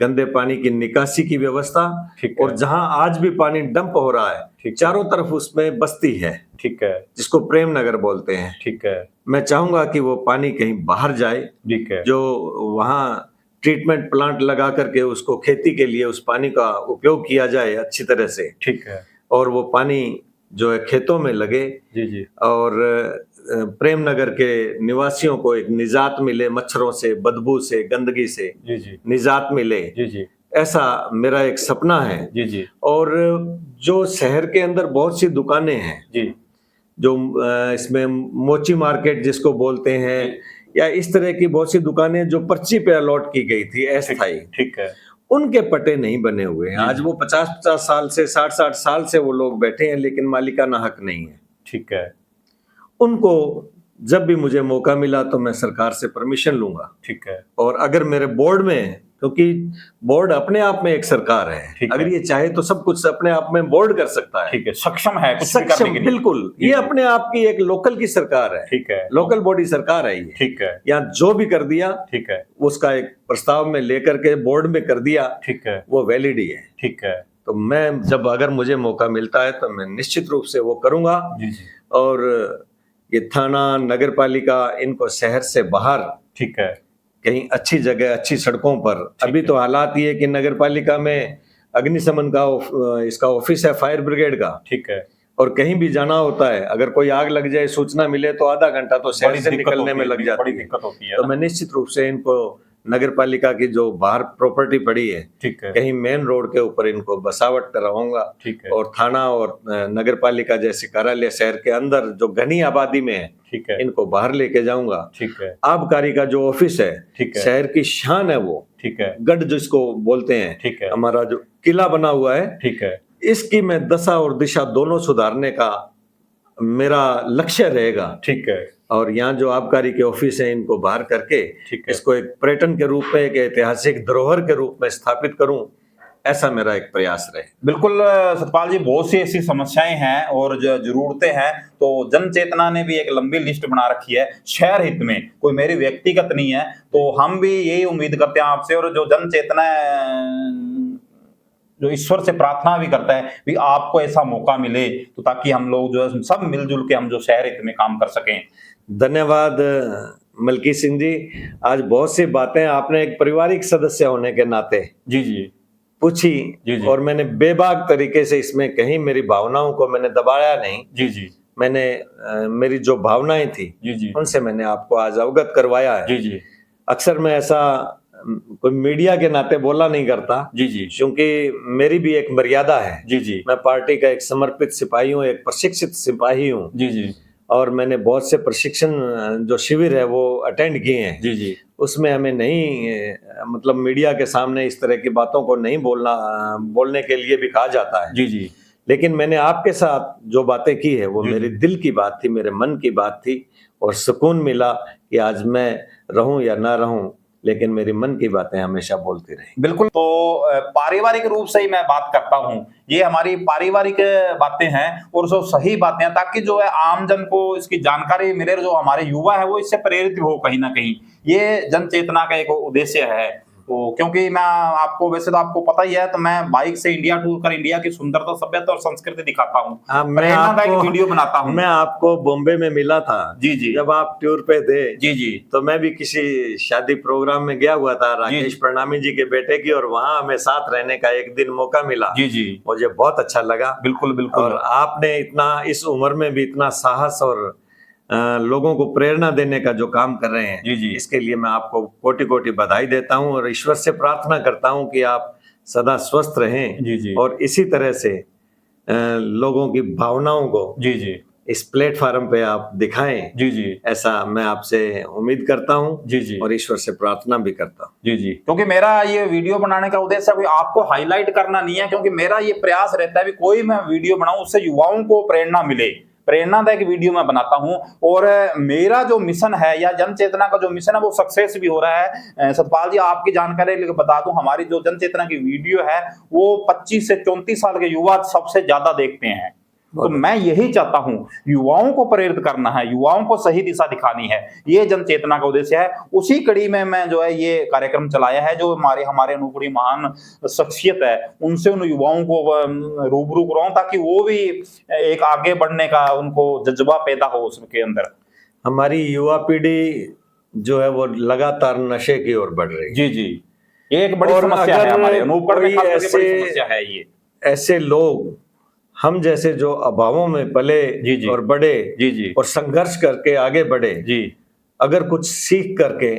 गंदे पानी की निकासी की व्यवस्था, ठीक है। और जहां आज भी पानी डंप हो रहा है, ठीक है। चारों तरफ उसमें बस्ती है, ठीक है। जिसको प्रेम नगर बोलते हैं। ठीक है। मैं चाहूंगा कि वो पानी कहीं बाहर जाए, ठीक है। जो वहां ट्रीटमेंट प्लांट लगा करके उसको खेती के लिए उस पानी का उपयोग किया जाए अच्छी तरह से, ठीक है। और वो पानी जो है खेतों में लगे जी जी और प्रेम नगर के निवासियों को एक निजात मिले, मच्छरों से, बदबू से, गंदगी से जी जी निजात मिले, जी जी ऐसा मेरा एक सपना है। जी जी और जो शहर के अंदर बहुत सी दुकानें हैं, जी जो इसमें मोची मार्केट जिसको बोलते हैं, या इस तरह की बहुत सी दुकानें जो पर्ची पे अलॉट की गई थी अस्थायी, ठीक है उनके पट्टे नहीं बने हुए हैं। आज वो 50-50 साल से, 60-60 साल से वो लोग बैठे हैं, लेकिन मालिकाना हक नहीं है। ठीक है उनको जब भी मुझे मौका मिला तो मैं सरकार से परमिशन लूंगा। ठीक है और अगर मेरे बोर्ड में, क्योंकि बोर्ड अपने आप में एक सरकार है, ठीक है। अगर ये चाहे तो सब कुछ अपने आप में बोर्ड कर सकता है। ठीक है, सक्षम है कुछ भी करने सक्षम, के लिए। बिल्कुल। जी, ये जी। अपने आप की एक लोकल की सरकार है, ठीक है, लोकल बॉडी सरकार है ये। ठीक है यहाँ जो भी कर दिया, ठीक है उसका एक प्रस्ताव में लेकर के बोर्ड में कर दिया, ठीक है वो वैलिड ही है। ठीक है तो मैं जब अगर मुझे मौका मिलता है तो मैं निश्चित रूप से वो करूंगा। जी जी और ये थाना, नगर पालिका, इनको शहर से बाहर ठीक है कहीं अच्छी जगह, अच्छी सड़कों पर, अभी तो हालात ये कि नगर पालिका में अग्निशमन का इसका ऑफिस है, फायर ब्रिगेड का, ठीक है। और कहीं भी जाना होता है, अगर कोई आग लग जाए, सूचना मिले तो आधा घंटा तो शहर बड़ी से दिक्कत निकलने होती में है, लग जाती बड़ी है। दिक्कत होती है तो ना। मैं निश्चित रूप से इनको नगर पालिका की जो बाहर प्रॉपर्टी पड़ी है, ठीक है कहीं मेन रोड के ऊपर इनको बसावट करवाऊंगा। ठीक है और थाना और नगर पालिका जैसे कार्यालय शहर के अंदर जो घनी आबादी में है, ठीक है इनको बाहर लेके जाऊंगा। ठीक है आबकारी का जो ऑफिस है, ठीक है शहर की शान है वो, ठीक है गढ़ जिसको बोलते हैं, ठीक है हमारा जो किला बना हुआ है, ठीक है इसकी मैं दशा और दिशा दोनों सुधारने का मेरा लक्ष्य रहेगा। ठीक है और यहाँ जो आबकारी के ऑफिस हैं, इनको बाहर करके ठीक है। इसको एक पर्यटन के रूप में, एक ऐतिहासिक धरोहर के रूप में स्थापित करूं, ऐसा मेरा एक प्रयास रहे। बिल्कुल सतपाल जी, बहुत सी ऐसी समस्याएं हैं और जो जरूरतें हैं, तो जन चेतना ने भी एक लंबी लिस्ट बना रखी है शहर हित में, कोई मेरी व्यक्तिगत नहीं है। तो हम भी यही उम्मीद करते हैं आपसे, और जो जन चेतना जो ईश्वर से प्रार्थना भी करता है भी आपको ऐसा मौका मिले, तो ताकि हम लोग जो है सब मिलजुल के हम जो शहर हित में काम कर सकें। धन्यवाद मलकी सिंह जी। आज बहुत सी बातें आपने एक पारिवारिक सदस्य होने के नाते जी जी पूछी, जी जी और मैंने बेबाक तरीके से इसमें कहीं मेरी भावनाओं को मैंने दबाया नहीं। जी जी मैंने मेरी जो भावनाएं थी जी जी उनसे मैंने आपको आज अवगत करवाया है। जी जी अक्सर मैं ऐसा कोई मीडिया के नाते बोला नहीं करता, जी जी क्योंकि मेरी भी एक मर्यादा है। जी जी मैं पार्टी का एक समर्पित सिपाही हूँ, एक प्रशिक्षित सिपाही हूँ, जी जी और मैंने बहुत से प्रशिक्षण जो शिविर है वो अटेंड किए हैं। जी जी उसमें हमें नहीं, मतलब मीडिया के सामने इस तरह की बातों को नहीं बोलने के लिए भी कहा जाता है। जी जी लेकिन मैंने आपके साथ जो बातें की है वो जी, मेरे जी। दिल की बात थी, मेरे मन की बात थी, और सुकून मिला कि आज मैं रहूं या ना रहूं, लेकिन मेरी मन की बातें हमेशा बोलती रही। बिल्कुल। तो पारिवारिक रूप से ही मैं बात करता हूँ, ये हमारी पारिवारिक बातें हैं और जो सही बातें हैं, ताकि जो है आम जन को इसकी जानकारी मिले, जो हमारे युवा है वो इससे प्रेरित हो कहीं ना कहीं। ये जन चेतना का एक उद्देश्य है। तो क्योंकि मैं आपको, वैसे तो आपको पता ही है, तो मैं बाइक से इंडिया टूर कर इंडिया की सुंदरता, सभ्यता और संस्कृति दिखाता हूँ, प्रेरणादायक वीडियो बनाता हूँ। मैं आपको बॉम्बे में मिला था, जी जी जब आप टूर पे थे। जी जी तो मैं भी किसी शादी प्रोग्राम में गया हुआ था, राकेश प्रणामी जी के बेटे की, और वहां हमें साथ रहने का एक दिन मौका मिला। जी जी मुझे बहुत अच्छा लगा। बिल्कुल बिल्कुल। और आपने इतना, इस उम्र में भी इतना साहस और लोगों को प्रेरणा देने का जो काम कर रहे हैं, जी जी इसके लिए मैं आपको कोटि कोटि बधाई देता हूं, और ईश्वर से प्रार्थना करता हूं कि आप सदा स्वस्थ रहें। जी जी और इसी तरह से लोगों की भावनाओं को जी जी इस प्लेटफॉर्म पे आप दिखाएं, जी जी ऐसा मैं आपसे उम्मीद करता हूं, जी जी और ईश्वर से प्रार्थना भी करता हूं। जी जी। क्योंकि मेरा ये वीडियो बनाने का उद्देश्य कोई आपको हाईलाइट करना नहीं है, क्योंकि मेरा ये प्रयास रहता है भी कोई मैं वीडियो बनाऊं उससे युवाओं को प्रेरणा मिले, प्रेरणादायक वीडियो मैं बनाता हूं। और मेरा जो मिशन है, या जन चेतना का जो मिशन है, वो सक्सेस भी हो रहा है। सतपाल जी, आपकी जानकारी लेकर बता दूं, हमारी जो जन चेतना की वीडियो है वो 25 से 34 साल के युवा सबसे ज्यादा देखते हैं। तो मैं यही चाहता हूं, युवाओं को प्रेरित करना है, युवाओं को सही दिशा दिखानी है, ये जन चेतना का उद्देश्य है। उसी कड़ी में मैं जो है ये कार्यक्रम चलाया है, जो हमारे अनूपड़ी महान शख्सियत है, उनसे उन युवाओं को रूबरू कराऊं, ताकि वो भी एक आगे बढ़ने का उनको जज्बा पैदा हो उसके अंदर। हमारी युवा पीढ़ी जो है वो लगातार नशे की ओर बढ़ रही है। जी जी, ये एक बड़ी और समस्या है, अगर हमारे अनूपगढ़ में कोई खास करके बड़ी समस्या है ये। ऐसे लोग हम जैसे जो अभावों में पले जी, जी। और बड़े जी, जी। और संघर्ष करके आगे बढ़े, जी। अगर कुछ सीख करके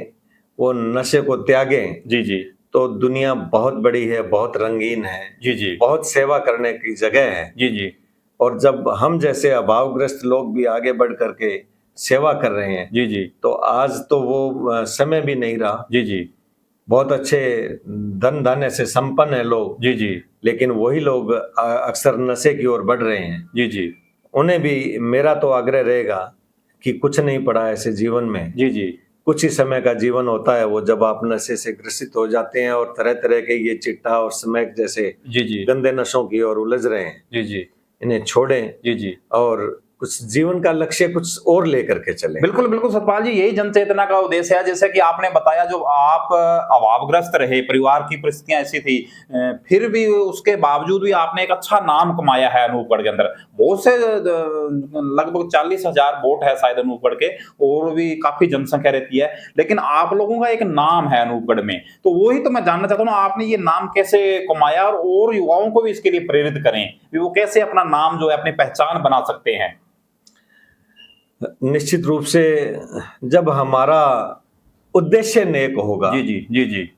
वो नशे को त्यागें, जी, जी। तो दुनिया बहुत बड़ी है, बहुत रंगीन है, जी, जी। बहुत सेवा करने की जगह है। जी, जी। और जब हम जैसे अभावग्रस्त लोग भी आगे बढ़ करके सेवा कर रहे हैं, जी, जी। तो आज तो वो समय भी नहीं रहा। जी, जी। बहुत अच्छे धन धान्य से संपन्न है लोग, जी, जी। लेकिन वही लोग अक्सर नशे की ओर बढ़ रहे हैं। जी, जी। उन्हें भी मेरा तो आग्रह रहेगा कि कुछ नहीं पड़ा ऐसे जीवन में, जी, जी। कुछ ही समय का जीवन होता है वो, जब आप नशे से ग्रसित हो जाते हैं और तरह तरह के ये चिट्टा और स्मैक जैसे जी, जी। गंदे नशों की ओर उलझ रहे हैं। जी, जी। इन्हें छोड़ें जी, जी। और कुछ जीवन का लक्ष्य कुछ और लेकर के चलें। बिल्कुल, बिल्कुल सतपाल जी, यही जन चेतना का उद्देश्य है। जैसे कि आपने बताया, जो आप अभावग्रस्त रहे, परिवार की परिस्थितियाँ ऐसी थी, फिर भी उसके बावजूद भी आपने एक अच्छा नाम कमाया है अनूपगढ़ के अंदर। बहुत से लगभग 40,000 वोट है शायद अनूपगढ़ के, और भी काफ़ी जनसंख्या रहती है। लेकिन आप लोगों का एक नाम है अनूपगढ़ में, तो वही तो मैं जानना चाहता हूँ ना, आपने ये नाम कैसे कमाया, और युवाओं को भी इसके लिए प्रेरित करें कि वो कैसे अपना नाम जो है, अपनी पहचान बना सकते हैं? निश्चित रूप से जब हमारा उद्देश्य नेक होगा जी, जी। जी, जी।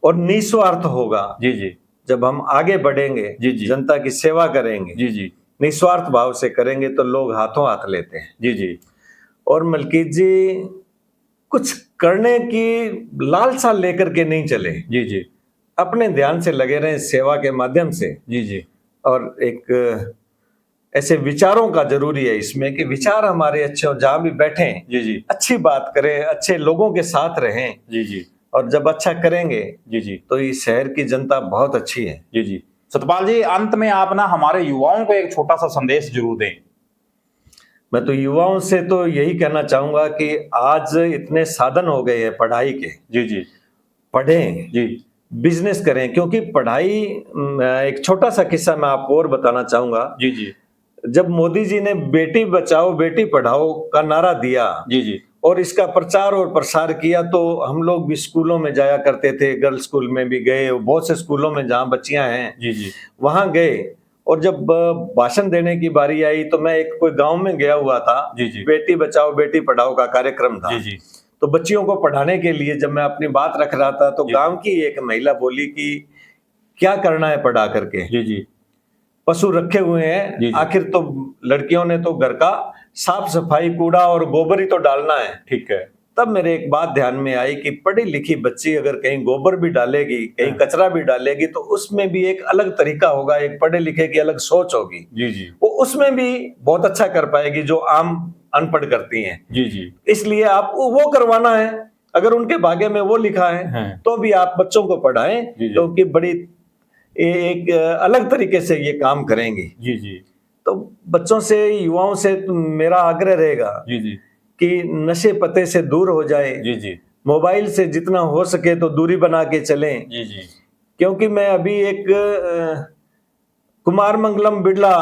और निस्वार्थ होगा, जी, जी। जब हम आगे बढ़ेंगे, जी, जी। जनता की सेवा करेंगे, जी, जी। निस्वार्थ भाव से करेंगे, तो लोग हाथों हाथ लेते हैं। जी, जी। और मलकीत जी, कुछ करने की लालसा लेकर के नहीं चले, जी, जी। अपने ध्यान से लगे रहें सेवा के माध्यम से। जी, जी। और एक ऐसे विचारों का जरूरी है इसमें कि विचार हमारे अच्छे हो, जहां भी बैठें जी, जी। अच्छी बात करें, अच्छे लोगों के साथ रहें। जी, जी। और जब अच्छा करेंगे जी, जी। तो इस शहर की जनता बहुत अच्छी है। जी, जी। सतपाल जी, अंत में आप ना हमारे युवाओं को एक छोटा-सा संदेश ज़रूर दें। मैं तो युवाओं से तो यही कहना चाहूंगा कि आज इतने साधन हो गए हैं पढ़ाई के, जी, जी। पढ़ें, जी। बिजनेस करें, क्योंकि पढ़ाई, एक छोटा सा किस्सा मैं आपको और बताना चाहूंगा। जी, जी। जब मोदी जी ने बेटी बचाओ बेटी पढ़ाओ का नारा दिया जी, जी। और इसका प्रचार और प्रसार किया, तो हम लोग भी स्कूलों में जाया करते थे, गर्ल्स स्कूल में भी गए, बहुत से स्कूलों में जहाँ बच्चियां हैं जी, जी। वहां गए। और जब भाषण देने की बारी आई, तो मैं एक कोई गांव में गया हुआ था, जी, जी। बेटी बचाओ बेटी पढ़ाओ का कार्यक्रम था। जी, जी। तो बच्चियों को पढ़ाने के लिए जब मैं अपनी बात रख रहा था, तो जी, गांव की एक महिला बोली कि क्या करना है पढ़ा करके, जी, जी। पशु रखे हुए हैं, जी, जी। आखिर तो लड़कियों ने तो घर का साफ सफाई, कूड़ा और गोबर ही तो डालना है। ठीक है। तब मेरे एक बात ध्यान में आई कि पढ़ी लिखी बच्ची अगर कहीं गोबर भी डालेगी, कहीं हाँ। कचरा भी डालेगी, तो उसमें भी एक अलग तरीका होगा, एक पढ़े लिखे की अलग सोच होगी। जी, जी। वो उसमें भी बहुत अच्छा कर पाएगी जो आम अनपढ़ करती हैं। जी, जी। इसलिए आपको वो करवाना है, अगर उनके भाग्य में वो लिखा है हाँ। तो भी आप बच्चों को पढ़ाएं, जी, जी। क्योंकि बड़ी एक अलग तरीके से ये काम करेंगी। जी, जी। तो बच्चों से, युवाओं से मेरा आग्रह रहेगा जी, जी। कि नशे पते से दूर हो जाए, जी, जी। मोबाइल से जितना हो सके तो दूरी बना के चलें। जी, जी। क्योंकि मैं अभी एक कुमार मंगलम बिड़ला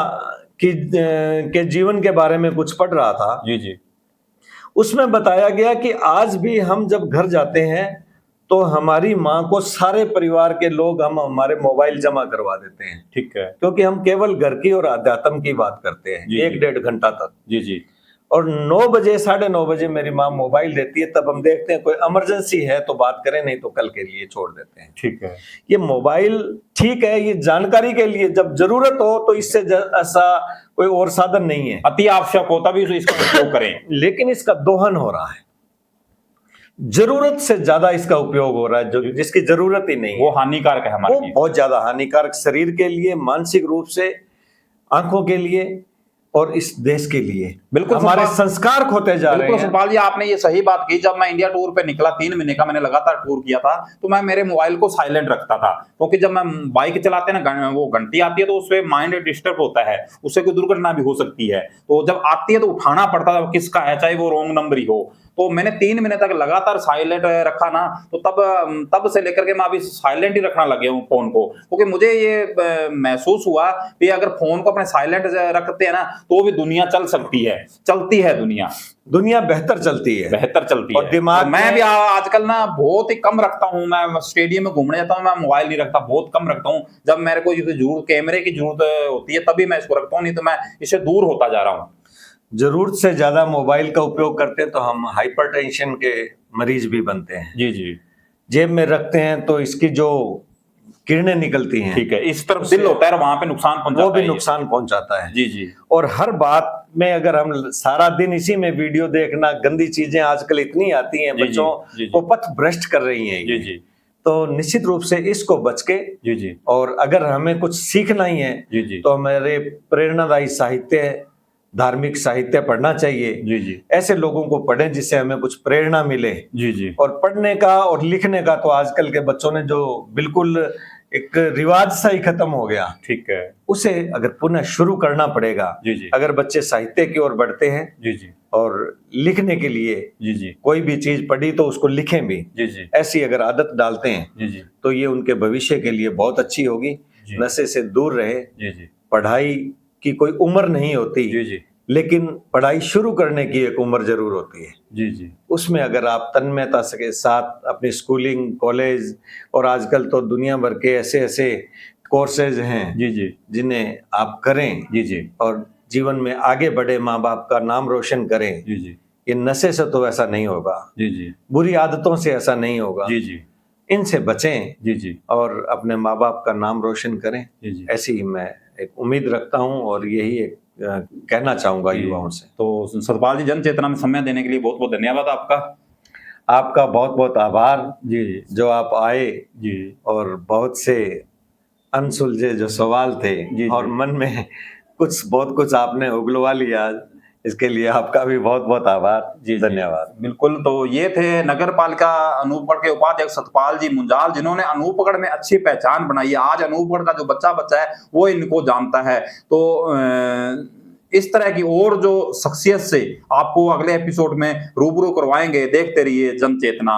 के जीवन के बारे में कुछ पढ़ रहा था। जी, जी। उसमें बताया गया कि आज भी हम जब घर जाते हैं तो हमारी माँ को सारे परिवार के लोग हम हमारे मोबाइल जमा करवा देते हैं, ठीक है। क्योंकि हम केवल घर की और अध्यात्म की बात करते हैं जी, एक जी। 1.5 घंटा तक। जी, जी। और 9 बजे 9:30 बजे मेरी माँ मोबाइल देती है, तब हम देखते हैं कोई इमरजेंसी है तो बात करें, नहीं तो कल के लिए छोड़ देते हैं। ठीक है। ये मोबाइल ठीक है, ये जानकारी के लिए, जब जरूरत हो तो इससे ऐसा कोई और साधन नहीं है। अति आवश्यक हो तभी इसका उपयोग करें। लेकिन इसका दोहन हो रहा है, जरूरत से ज्यादा इसका उपयोग हो रहा है, जो जिसकी जरूरत ही नहीं वो है। हानिकारक है हमारे वो लिए। बहुत ज्यादा हानिकारक, शरीर के लिए, मानसिक रूप से, आंखों के लिए और इस देश के लिए। बिल्कुल हमारे सतपाल- संस्कार खोते जा रहे बिल्कुल हैं। सतपाल जी, आपने ये सही बात की। जब मैं इंडिया टूर पे निकला, 3 महीने का मैंने लगातार टूर किया था, तो मैं मेरे मोबाइल को साइलेंट रखता था, क्योंकि जब मैं बाइक चलाते हैं ना, वो घंटी आती है तो उससे माइंड डिस्टर्ब होता है, उससे कोई दुर्घटना भी हो सकती है। तो जब आती है तो उठाना पड़ता है, किसका है, चाहे वो रॉन्ग नंबर ही हो। तो मैंने 3 महीने तक लगातार साइलेंट रखा ना, तो तब से लेकर के मैं अभी साइलेंट ही रखना लग गया हूँ फोन को, क्योंकि मुझे ये महसूस हुआ कि अगर फोन को अपने साइलेंट रखते हैं ना तो भी दुनिया चलती है दुनिया बेहतर चलती है। बेहतर चलती और है। दिमाग तो मैं में- भी आजकल ना बहुत ही कम रखता हूँ, मैं स्टेडियम में घूमने जाता हूँ, मैं मोबाइल नहीं रखता, बहुत कम रखता हूँ। जब मेरे को जरूरत कैमरे की जरूरत होती है तभी मैं इसको रखता हूँ, नहीं तो मैं इससे दूर होता जा रहा हूँ। जरूरत से ज्यादा मोबाइल का उपयोग करते हैं तो हम हाइपरटेंशन के मरीज भी बनते हैं। जी जी जेब में रखते हैं तो इसकी जो किरणें निकलती हैं, ठीक है, इस तरफ दिल होता है और वहां पे नुकसान पहुंचाता वो भी है ये। नुकसान पहुंचाता है। जी जी और हर बात में अगर हम सारा दिन इसी में वीडियो देखना, गंदी चीजें आजकल इतनी आती हैं, जी, बच्चों जी, जी। को पथ भ्रष्ट कर रही हैं जी ये। जी तो निश्चित रूप से इसको बच के, जी जी और अगर हमें कुछ सीखना ही है जी जी तो हमारे प्रेरणादायी साहित्य, धार्मिक साहित्य पढ़ना चाहिए। जी जी ऐसे लोगों को पढ़ें जिससे हमें कुछ प्रेरणा मिले। जी जी और पढ़ने का और लिखने का तो आजकल के बच्चों ने जो बिल्कुल एक रिवाज सा ही खत्म हो गया, ठीक है। उसे अगर पुनः शुरू करना पड़ेगा। जी जी अगर बच्चे साहित्य की ओर बढ़ते हैं जी जी और लिखने के लिए जी जी कोई भी चीज पढ़ी तो उसको लिखें भी, जी जी ऐसी अगर आदत डालते हैं जी जी तो ये उनके भविष्य के लिए बहुत अच्छी होगी। जी। नशे से दूर रहे। जी जी पढ़ाई की कोई उम्र नहीं होती, जी जी लेकिन पढ़ाई शुरू करने की एक उम्र जरूर होती है। जी जी उसमें अगर आप तन्मयता के साथ अपनी स्कूलिंग, कॉलेज और आजकल तो दुनिया भर के ऐसे ऐसे कोर्सेज हैं जी जी जिन्हें आप करें जी जी और जीवन में आगे बढ़े, माँ बाप का नाम रोशन करें, जी जी ये नशे से तो ऐसा नहीं होगा, जी जी बुरी आदतों से ऐसा नहीं होगा। जी जी इनसे बचें जी जी और अपने माँ बाप का नाम रोशन करें। जी जी ऐसी ही मैं एक उम्मीद रखता हूँ और यही एक कहना चाहूंगा युवाओं से। तो सतपाल जी, जन चेतना में समय देने के लिए बहुत बहुत धन्यवाद आपका। आपका बहुत बहुत आभार जी जी जो आप आए जी और बहुत से अनसुलझे जो सवाल थे जी। और मन में बहुत कुछ आपने उगलवा लिया, इसके लिए आपका भी बहुत बहुत आभार। जी धन्यवाद। बिल्कुल। तो ये थे नगर पालिका अनूपगढ़ के उपाध्यक्ष सतपाल जी मुंजाल, जिन्होंने अनूपगढ़ में अच्छी पहचान बनाई है। आज अनूपगढ़ का जो बच्चा है वो इनको जानता है। तो इस तरह की और जो शख्सियत से आपको अगले एपिसोड में रूबरू करवाएंगे। देखते रहिए जन चेतना।